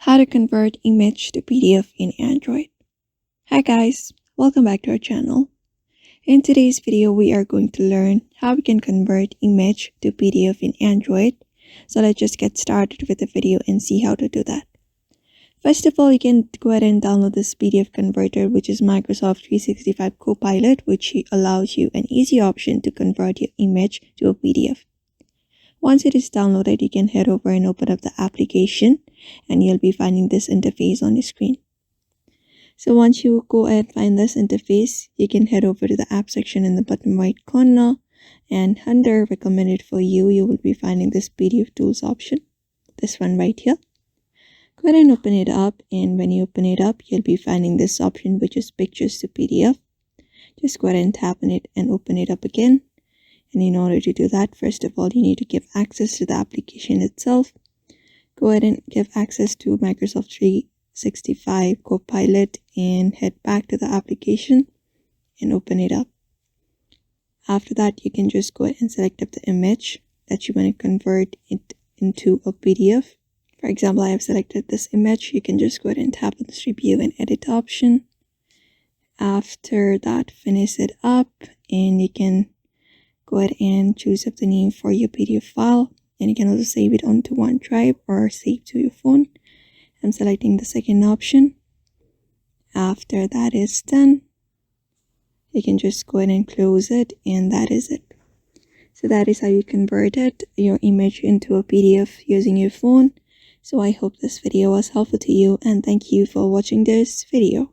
How to convert image to PDF in Android. Hi guys, welcome back to our channel. In today's video, we are going to learn how we can convert image to PDF in Android. So let's just get started with the video and see how to do that. First of all, you can go ahead and download this PDF converter, which is Microsoft 365 Copilot, which allows you an easy option to convert your image to a PDF. Once it is downloaded, you can head over and open up the application and you'll be finding this interface on the screen. So once you go ahead and find this interface, you can head over to the app section in the bottom right corner, and under recommended for you, you will be finding this PDF tools option, this one right here. Go ahead and open it up, and when you open it up, you'll be finding this option, which is pictures to PDF. Just go ahead and tap on it and open it up again. And in order to do that, first of all, you need to give access to the application itself. Go ahead and give access to Microsoft 365 Copilot and head back to the application and open it up. After that, you can just go ahead and select up the image that you want to convert it into a PDF. For example, I have selected this image. You can just go ahead and tap on this review and edit option. After that, finish it up, and you can go ahead and choose up the name for your PDF file, and you can also save it onto OneDrive or save to your phone. I'm selecting the second option. After that is done, you can just go ahead and close it, and that is it. So that is how you converted your image into a PDF using your phone. So I hope this video was helpful to you, and thank you for watching this video.